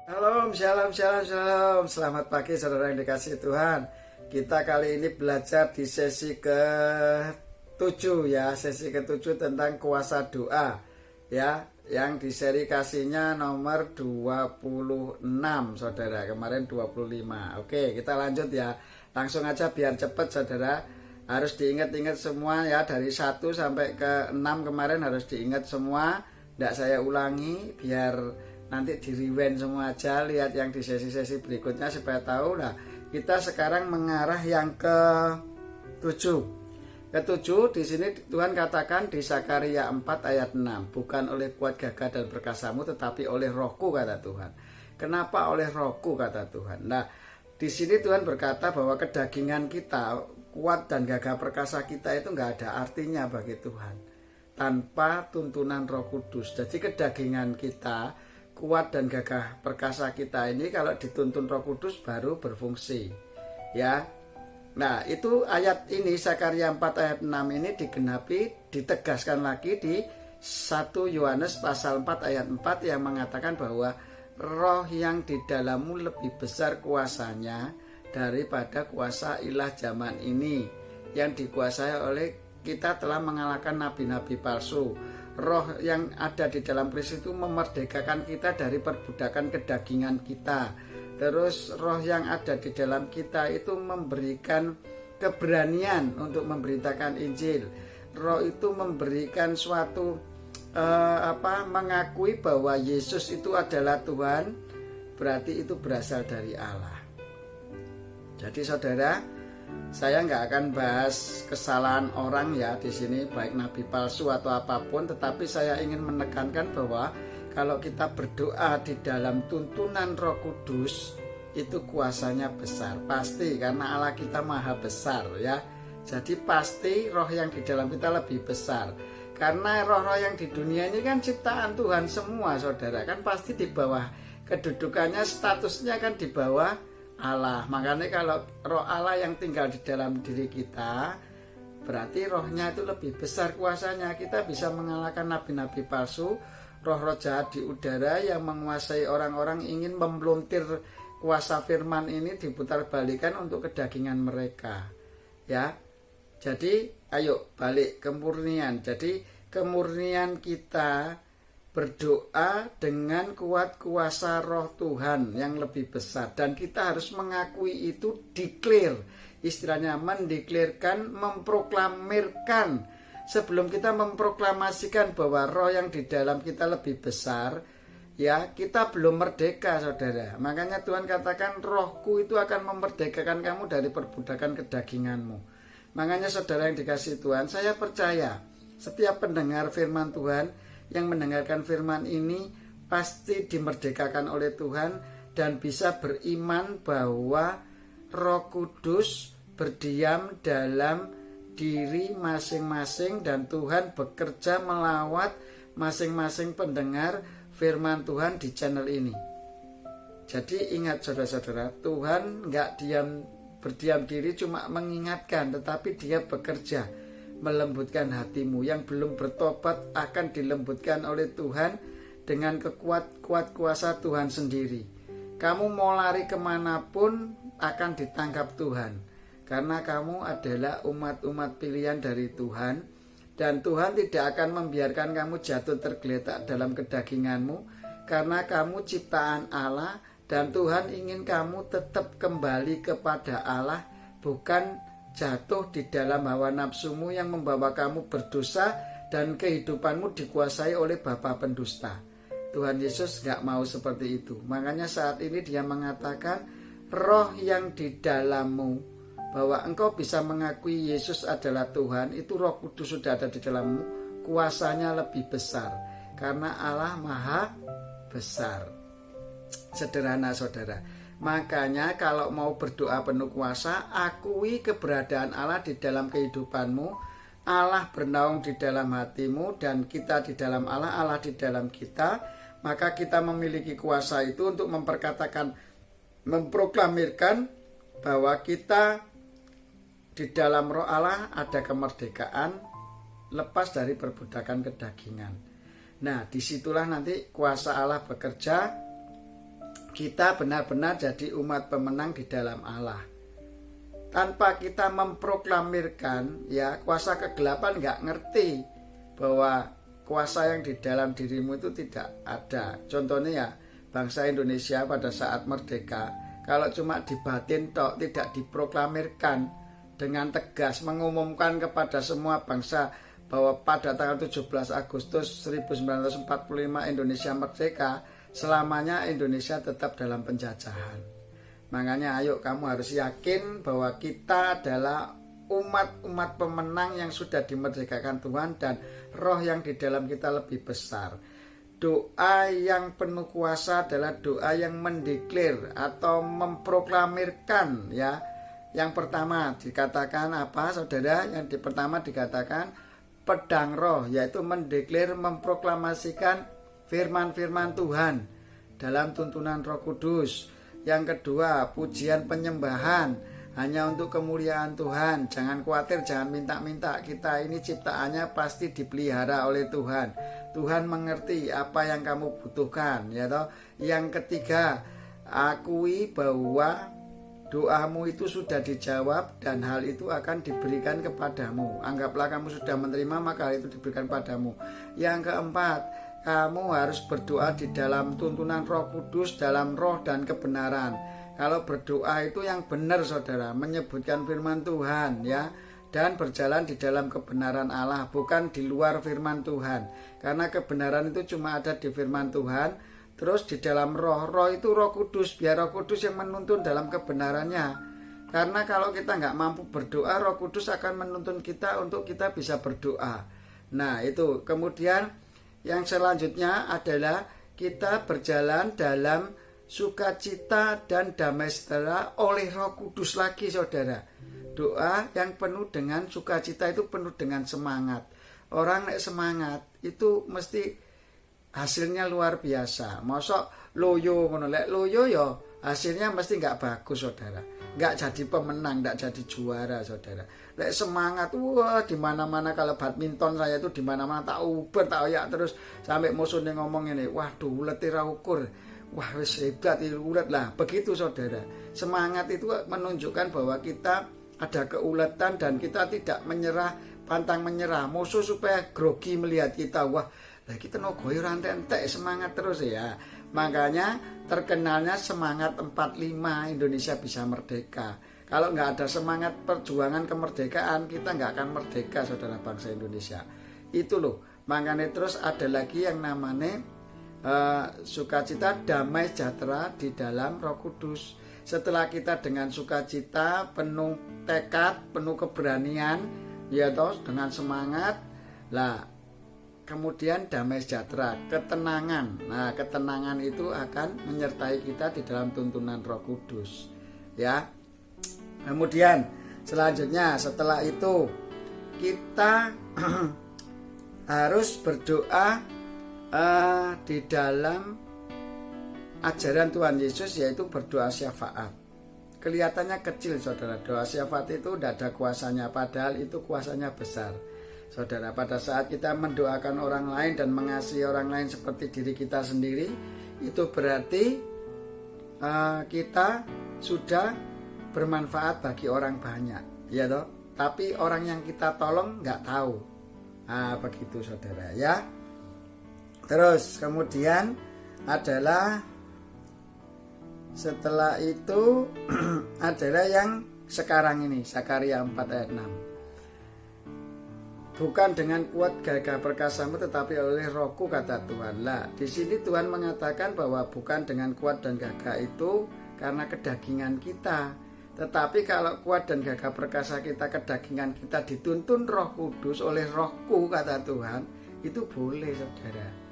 Shalom, shalom, shalom, shalom. Selamat pagi saudara yang dikasihi Tuhan. Kita kali ini belajar di sesi ke-7 ya, sesi ke-7 tentang kuasa doa ya, yang di seri kasihnya nomor 26 saudara, kemarin 25. Oke, kita lanjut ya. Langsung aja biar cepet saudara. Harus diingat-ingat semua ya, dari 1 sampai ke 6 kemarin harus diingat semua. Tidak saya ulangi biar nanti di rewind semua aja, lihat yang di sesi-sesi berikutnya supaya tahu. Nah, kita sekarang mengarah yang ke-7. Ke-7 di sini Tuhan katakan di Zakaria 4 ayat 6, bukan oleh kuat gagah dan perkasamu tetapi oleh rohku kata Tuhan. Kenapa oleh rohku kata Tuhan? Nah, di sini Tuhan berkata bahwa kedagingan kita, kuat dan gagah perkasa kita itu nggak ada artinya bagi Tuhan tanpa tuntunan Roh Kudus. Jadi kedagingan kita, kuat dan gagah perkasa kita ini kalau dituntun Roh Kudus baru berfungsi ya. Nah, itu ayat ini Zakaria 4 ayat 6 ini digenapi, ditegaskan lagi di 1 Yohanes pasal 4 ayat 4 yang mengatakan bahwa roh yang di dalammu lebih besar kuasanya daripada kuasa ilah zaman ini yang dikuasai oleh kita telah mengalahkan nabi-nabi palsu. Roh yang ada di dalam Kristus itu memerdekakan kita dari perbudakan kedagingan kita. Terus roh yang ada di dalam kita itu memberikan keberanian untuk memberitakan Injil. Roh itu memberikan suatu mengakui bahwa Yesus itu adalah Tuhan, berarti itu berasal dari Allah. Jadi saudara, saya nggak akan bahas kesalahan orang ya di sini, baik nabi palsu atau apapun, tetapi saya ingin menekankan bahwa kalau kita berdoa di dalam tuntunan Roh Kudus itu kuasanya besar, pasti karena Allah kita maha besar ya. Jadi pasti roh yang di dalam kita lebih besar, karena roh-roh yang di dunia ini kan ciptaan Tuhan semua saudara, kan pasti di bawah kedudukannya, statusnya kan di bawah Allah. Makanya kalau roh Allah yang tinggal di dalam diri kita, berarti rohnya itu lebih besar kuasanya. Kita bisa mengalahkan nabi-nabi palsu, roh-roh jahat di udara yang menguasai orang-orang ingin membluntir kuasa firman ini, diputar balikan untuk kedagingan mereka ya. Jadi ayo balik kemurnian. Jadi kemurnian kita berdoa dengan kuat kuasa roh Tuhan yang lebih besar, dan kita harus mengakui itu, declare, istilahnya mendeklarkan, memproklamirkan. Sebelum kita memproklamasikan bahwa roh yang di dalam kita lebih besar ya, kita belum merdeka saudara. Makanya Tuhan katakan rohku itu akan memerdekakan kamu dari perbudakan kedaginganmu. Makanya saudara yang dikasihi Tuhan, saya percaya setiap pendengar firman Tuhan yang mendengarkan firman ini pasti dimerdekakan oleh Tuhan dan bisa beriman bahwa Roh Kudus berdiam dalam diri masing-masing dan Tuhan bekerja melawat masing-masing pendengar firman Tuhan di channel ini. Jadi ingat saudara-saudara, Tuhan nggak berdiam diri cuma mengingatkan, tetapi dia bekerja melembutkan hatimu. Yang belum bertobat akan dilembutkan oleh Tuhan dengan kuat kuasa Tuhan sendiri. Kamu mau lari kemanapun akan ditangkap Tuhan, karena kamu adalah umat-umat pilihan dari Tuhan, dan Tuhan tidak akan membiarkan kamu jatuh tergeletak dalam kedaginganmu, karena kamu ciptaan Allah, dan Tuhan ingin kamu tetap kembali kepada Allah, bukan jatuh di dalam hawa nafsumu yang membawa kamu berdosa dan kehidupanmu dikuasai oleh bapa pendusta. Tuhan Yesus gak mau seperti itu. Makanya saat ini dia mengatakan roh yang di dalammu, bahwa engkau bisa mengakui Yesus adalah Tuhan, itu Roh Kudus sudah ada di dalammu, kuasanya lebih besar karena Allah maha besar. Sederhana saudara. Makanya kalau mau berdoa penuh kuasa, akui keberadaan Allah di dalam kehidupanmu. Allah bernaung di dalam hatimu, dan kita di dalam Allah, Allah di dalam kita. Maka kita memiliki kuasa itu untuk memperkatakan, memproklamirkan bahwa kita di dalam roh Allah ada kemerdekaan, lepas dari perbudakan kedagingan. Nah, disitulah nanti kuasa Allah bekerja, kita benar-benar jadi umat pemenang di dalam Allah. Tanpa kita memproklamirkan, ya kuasa kegelapan nggak ngerti bahwa kuasa yang di dalam dirimu itu tidak ada. Contohnya ya bangsa Indonesia pada saat merdeka, kalau cuma di batin tok, tidak diproklamirkan dengan tegas, mengumumkan kepada semua bangsa bahwa pada tanggal 17 Agustus 1945 Indonesia merdeka, selamanya Indonesia tetap dalam penjajahan. Makanya ayo kamu harus yakin bahwa kita adalah umat-umat pemenang yang sudah dimerdekakan Tuhan, dan roh yang di dalam kita lebih besar. Doa yang penuh kuasa adalah doa yang mendeklar atau memproklamirkan, ya. Yang pertama dikatakan apa, saudara? Yang pertama dikatakan pedang roh, yaitu mendeklar, memproklamasikan firman-firman Tuhan dalam tuntunan Roh Kudus. Yang kedua, pujian penyembahan hanya untuk kemuliaan Tuhan. Jangan khawatir, jangan minta-minta. Kita ini ciptaannya pasti dipelihara oleh Tuhan. Tuhan mengerti apa yang kamu butuhkan, ya toh. Yang ketiga, akui bahwa doamu itu sudah dijawab dan hal itu akan diberikan kepadamu. Anggaplah kamu sudah menerima, maka hal itu diberikan padamu. Yang keempat, kamu harus berdoa di dalam tuntunan Roh Kudus, dalam roh dan kebenaran. Kalau berdoa itu yang benar, saudara, menyebutkan firman Tuhan, ya, dan berjalan di dalam kebenaran Allah, bukan di luar firman Tuhan. Karena kebenaran itu cuma ada di firman Tuhan. Terus di dalam roh itu Roh Kudus, biar Roh Kudus yang menuntun dalam kebenarannya. Karena kalau kita nggak mampu berdoa, Roh Kudus akan menuntun kita untuk kita bisa berdoa. Nah itu, kemudian yang selanjutnya adalah kita berjalan dalam sukacita dan damai sejahtera oleh Roh Kudus lagi, saudara. Doa yang penuh dengan sukacita itu penuh dengan semangat. Orang nek semangat itu mesti hasilnya luar biasa. Mosok loyo ngono, lek loyo ya hasilnya mesti nggak bagus, saudara. Nggak jadi pemenang, nggak jadi juara, saudara. Lek semangat, wah di mana-mana. Kalau badminton saya itu di mana-mana tak uber, tak oyak terus sampai musuhnya ngomong ini, waduh ulet ira ukur, wah wis hebat itu ulet lah. Begitu, saudara. Semangat itu menunjukkan bahwa kita ada keuletan dan kita tidak menyerah, pantang menyerah. Musuh supaya grogi melihat kita, wah lah kita nogoy rantai-rantai semangat terus ya. Makanya terkenalnya semangat 45 Indonesia bisa merdeka. Kalau nggak ada semangat perjuangan kemerdekaan, kita nggak akan merdeka, saudara bangsa Indonesia. Itu loh. Makanya terus ada lagi yang namanya sukacita damai sejahtera di dalam Roh Kudus. Setelah kita dengan sukacita, penuh tekad, penuh keberanian, ya toh, dengan semangat, lah kemudian damai sejahtera, ketenangan. Nah, ketenangan itu akan menyertai kita di dalam tuntunan Roh Kudus. Ya. Kemudian selanjutnya setelah itu kita harus berdoa di dalam ajaran Tuhan Yesus, yaitu berdoa syafaat. Kelihatannya kecil, saudara. Doa syafaat itu tidak ada kuasanya, padahal itu kuasanya besar. Saudara, pada saat kita mendoakan orang lain dan mengasihi orang lain seperti diri kita sendiri, itu berarti kita sudah bermanfaat bagi orang banyak, ya toh. Tapi orang yang kita tolong nggak tahu. Begitu, saudara, ya. Terus kemudian adalah setelah itu adalah yang sekarang ini, Zakaria 4 ayat 6. Bukan dengan kuat gagah perkasamu, tetapi oleh Rohku, kata Tuhan. Lah, di sini Tuhan mengatakan bahwa bukan dengan kuat dan gagah itu karena kedagingan kita. Tetapi kalau kuat dan gagah perkasa kita, kedagingan kita dituntun Roh Kudus oleh Rohku, kata Tuhan, itu boleh, saudara.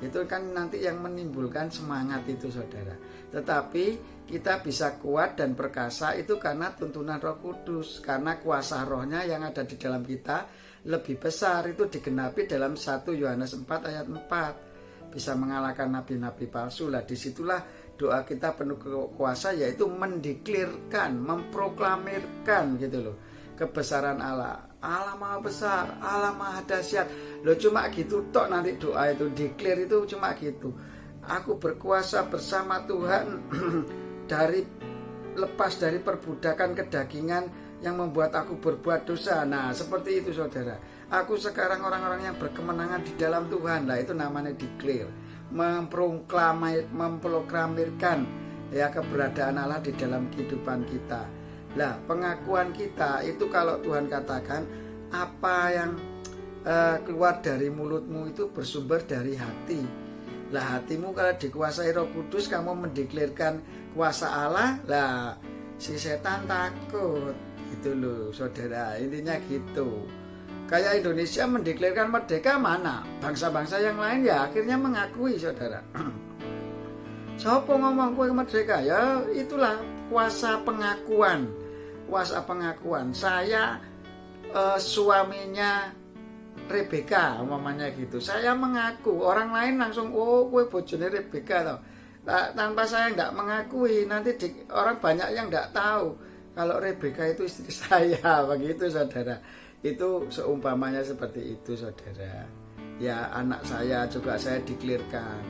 Itu kan nanti yang menimbulkan semangat itu, saudara. Tetapi kita bisa kuat dan perkasa itu karena tuntunan Roh Kudus, karena kuasa rohnya yang ada di dalam kita lebih besar. Itu digenapi dalam 1 Yohanes 4 ayat 4. Bisa mengalahkan nabi-nabi palsu. Lah, disitulah doa kita penuh kuasa, yaitu mendeklirkan, memproklamirkan gitu loh, kebesaran Allah. Allah maha besar, Allah maha dahsyat. Loh, cuma gitu tok nanti doa itu, declare itu cuma gitu. aku berkuasa bersama Tuhan lepas dari perbudakan kedagingan yang membuat aku berbuat dosa. Nah, seperti itu saudara. Aku sekarang orang-orang yang berkemenangan di dalam Tuhan. Lah itu namanya declare, memproklamirkan ya keberadaan Allah di dalam kehidupan kita. Lah, pengakuan kita itu kalau Tuhan katakan apa yang keluar dari mulutmu itu bersumber dari hati. Lah, hatimu kalau dikuasai Roh Kudus, kamu mendeklarkan kuasa Allah, lah si setan takut. Gitu loh saudara, intinya gitu. Kayak Indonesia mendeklarkan merdeka, mana bangsa-bangsa yang lain ya akhirnya mengakui saudara. Siapa ngomong kue merdeka? Ya itulah kuasa pengakuan. Kuasa pengakuan. Saya suaminya Rebeka umpamanya gitu. Saya mengaku, orang lain langsung oh kue bojone Rebeka toh. Tanpa saya nggak mengakui, nanti orang banyak yang nggak tahu kalau Rebeka itu istri saya. Begitu saudara. Itu seumpamanya seperti itu saudara. Ya anak saya juga saya diklirkan.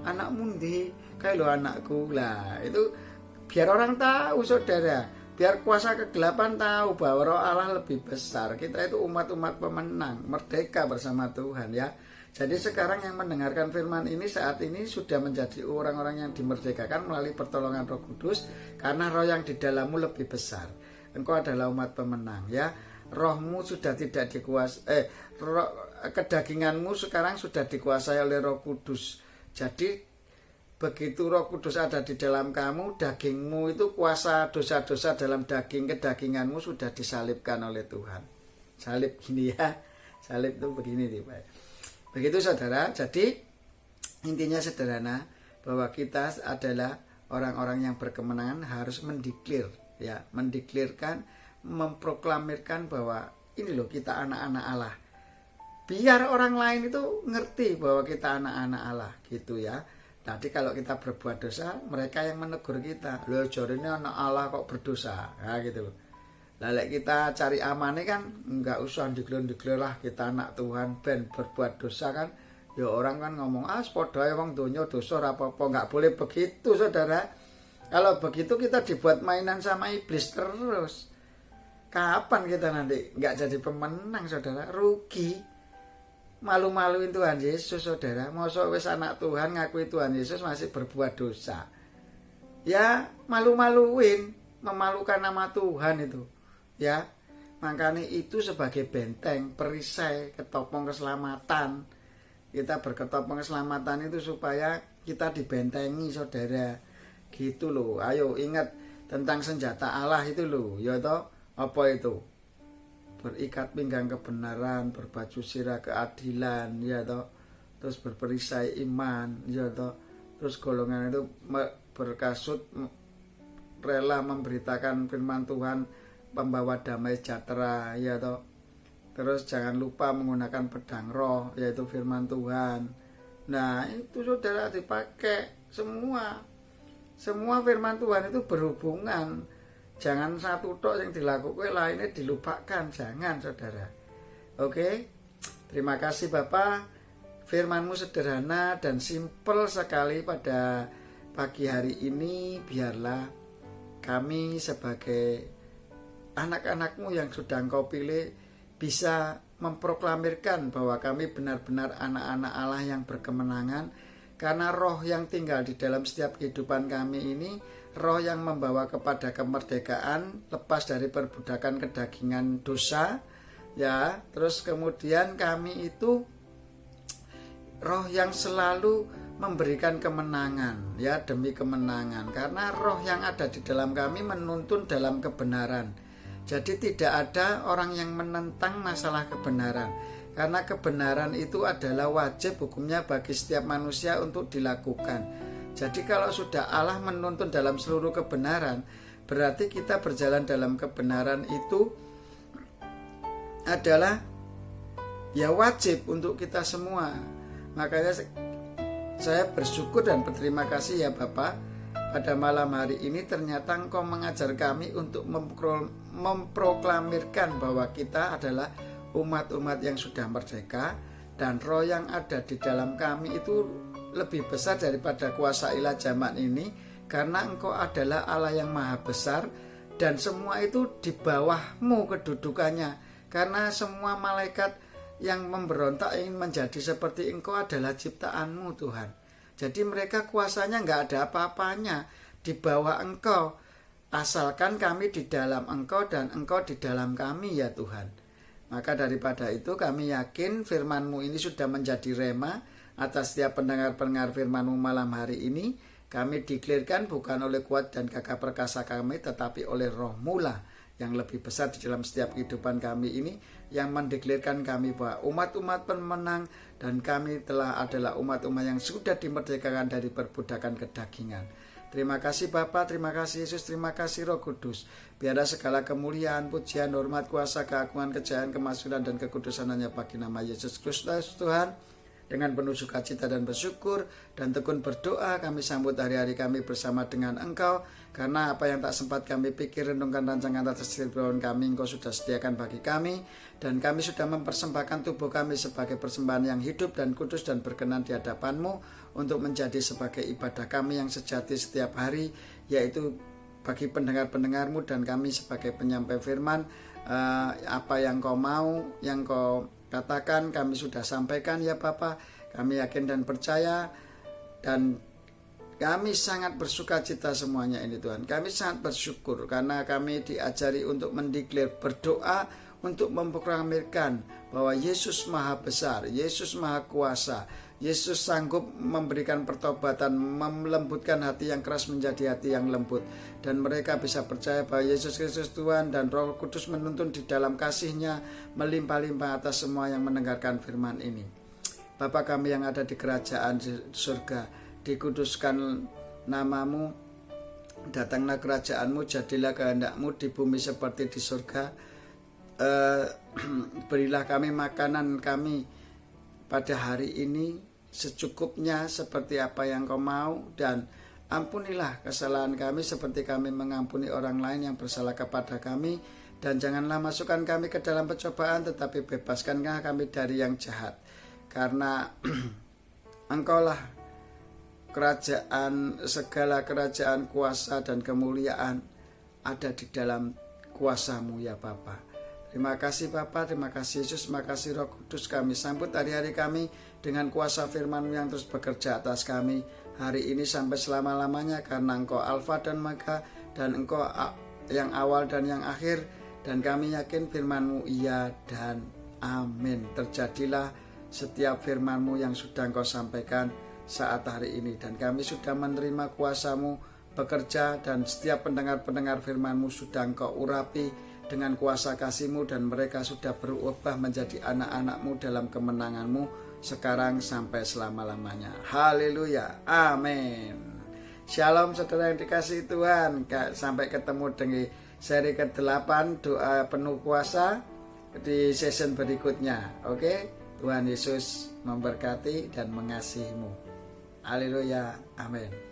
Anakmu ndi? Kayak lo anakku lah. Itu biar orang tahu saudara. Biar kuasa kegelapan tahu bahwa Roh Allah lebih besar. Kita itu umat-umat pemenang, merdeka bersama Tuhan ya. Jadi sekarang yang mendengarkan firman ini saat ini sudah menjadi orang-orang yang dimerdekakan melalui pertolongan Roh Kudus, karena roh yang di dalammu lebih besar. Engkau adalah umat pemenang ya. Rohmu sudah tidak dikuasai, kedaginganmu sekarang sudah dikuasai oleh Roh Kudus. Jadi begitu Roh Kudus ada di dalam kamu, dagingmu itu kuasa dosa-dosa dalam kedaginganmu sudah disalibkan oleh Tuhan. Salib gini ya, salib itu begini nih Pak. Begitu saudara. Jadi intinya sederhana, bahwa kita adalah orang-orang yang berkemenangan harus mendeklir ya, mendeklarkan, memproklamirkan bahwa ini loh kita anak-anak Allah. Biar orang lain itu ngerti bahwa kita anak-anak Allah gitu ya. Tadi kalau kita berbuat dosa, mereka yang menegur kita. Loh, ini anak Allah kok berdosa. Nah, gitu. Lalu kita cari amannya kan, enggak usah diklir-diklir lah kita anak Tuhan, ben berbuat dosa kan. Ya orang kan ngomong, sepodoh wong donya dosa apa-apa. Enggak boleh begitu saudara. Kalau begitu kita dibuat mainan sama iblis terus. Kapan kita nanti enggak jadi pemenang saudara? Rugi. Malu-maluin Tuhan Yesus saudara. Mosok wis anak Tuhan ngakui Tuhan Yesus masih berbuat dosa. Ya malu-maluin, memalukan nama Tuhan itu. Ya, makanya itu sebagai benteng, perisai, ketopong keselamatan. Kita berketopong keselamatan itu supaya kita dibentengi saudara. Gitu loh. Ayo ingat tentang senjata Allah itu loh. Ya toh, apa itu? Berikat pinggang kebenaran, berbaju sirah keadilan, ya toh, terus berperisai iman, ya toh, terus golongan itu berkasut rela memberitakan firman Tuhan, pembawa damai sejahtera, ya toh, terus jangan lupa menggunakan pedang roh, yaitu firman Tuhan. Nah itu saudara dipakai semua firman Tuhan itu berhubungan. Jangan satu tok yang dilakukan, lainnya dilupakan. Jangan saudara. Oke. Terima kasih Bapak. Firman-Mu sederhana dan simpel sekali pada pagi hari ini. Biarlah kami sebagai anak-anak-Mu yang sudah Engkau pilih bisa memproklamirkan bahwa kami benar-benar anak-anak Allah yang berkemenangan. Karena roh yang tinggal di dalam setiap kehidupan kami ini, roh yang membawa kepada kemerdekaan, lepas dari perbudakan kedagingan dosa, ya. Terus kemudian kami itu roh yang selalu memberikan kemenangan, ya, demi kemenangan. Karena roh yang ada di dalam kami menuntun dalam kebenaran. Jadi tidak ada orang yang menentang masalah kebenaran. Karena kebenaran itu adalah wajib hukumnya bagi setiap manusia untuk dilakukan. Jadi kalau sudah Allah menuntun dalam seluruh kebenaran, berarti kita berjalan dalam kebenaran itu adalah ya wajib untuk kita semua. Makanya saya bersyukur dan berterima kasih ya Bapak, pada malam hari ini ternyata Engkau mengajar kami untuk memproklamirkan bahwa kita adalah umat-umat yang sudah merdeka, dan roh yang ada di dalam kami itu lebih besar daripada kuasa ilah zaman ini, karena Engkau adalah Allah yang maha besar, dan semua itu di bawah-Mu kedudukannya. Karena semua malaikat yang memberontak ingin menjadi seperti Engkau adalah ciptaan-Mu Tuhan. Jadi mereka kuasanya nggak ada apa-apanya, di bawah Engkau. Asalkan kami di dalam Engkau dan Engkau di dalam kami ya Tuhan. Maka daripada itu kami yakin firman-Mu ini sudah menjadi rema atas setiap pendengar-pendengar firman-Mu malam hari ini. Kami diklirkan bukan oleh kuat dan gagah perkasa kami, tetapi oleh Roh-Mu lah yang lebih besar di dalam setiap kehidupan kami ini, yang mendeklirkan kami bahwa umat-umat pemenang, dan kami telah adalah umat-umat yang sudah dimerdekakan dari perbudakan kedagingan. Terima kasih Bapa, terima kasih Yesus, terima kasih Roh Kudus. Biarlah segala kemuliaan, pujian, hormat, kuasa, keagungan, kejayaan, kemasyhuran dan kekudusan hanya bagi nama Yesus Kristus Tuhan. Dengan penuh sukacita dan bersyukur dan tekun berdoa, kami sambut hari-hari kami bersama dengan Engkau. Karena apa yang tak sempat kami pikir, renungkan, rancangan atas kehidupan kami, Engkau sudah sediakan bagi kami. Dan kami sudah mempersembahkan tubuh kami sebagai persembahan yang hidup dan kudus dan berkenan di hadapan-Mu, untuk menjadi sebagai ibadah kami yang sejati setiap hari, yaitu bagi pendengar-pendengar-Mu dan kami sebagai penyampai firman. Apa yang Kau mau, yang Kau katakan, kami sudah sampaikan ya Bapa. Kami yakin dan percaya, dan kami sangat bersuka cita semuanya ini Tuhan. Kami sangat bersyukur karena kami diajari untuk mendeklar, berdoa untuk memproklamirkan bahwa Yesus maha besar, Yesus maha kuasa, Yesus sanggup memberikan pertobatan, melembutkan hati yang keras menjadi hati yang lembut. Dan mereka bisa percaya bahwa Yesus Kristus Tuhan dan Roh Kudus menuntun di dalam kasih-Nya melimpah-limpah atas semua yang mendengarkan firman ini. Bapa kami yang ada di kerajaan surga, dikuduskan nama-Mu, datanglah kerajaan-Mu, jadilah kehendak-Mu di bumi seperti di surga. Berilah kami makanan kami pada hari ini secukupnya seperti apa yang Kau mau, dan ampunilah kesalahan kami seperti kami mengampuni orang lain yang bersalah kepada kami, dan janganlah masukkan kami ke dalam pencobaan, tetapi bebaskanlah kami dari yang jahat. Karena Engkaulah kerajaan, segala kerajaan, kuasa dan kemuliaan ada di dalam kuasa-Mu ya Bapa. Terima kasih Bapa, terima kasih Yesus, terima kasih Roh Kudus. Kami sambut hari-hari kami dengan kuasa firman-Mu yang terus bekerja atas kami hari ini sampai selama-lamanya, karena Engkau Alfa dan Omega, dan Engkau yang awal dan yang akhir. Dan kami yakin firman-Mu iya dan amin. Terjadilah setiap firman-Mu yang sudah Engkau sampaikan saat hari ini, dan kami sudah menerima kuasa-Mu bekerja, dan setiap pendengar-pendengar firman-Mu sudah Engkau urapi dengan kuasa kasih-Mu, dan mereka sudah berubah menjadi anak-anak-Mu dalam kemenangan-Mu sekarang sampai selama-lamanya. Haleluya, amin. Shalom saudara yang dikasihi Tuhan. Sampai ketemu dengan seri ke-8 doa penuh kuasa di season berikutnya. Oke, Tuhan Yesus memberkati dan mengasihi-Mu. Haleluya, amin.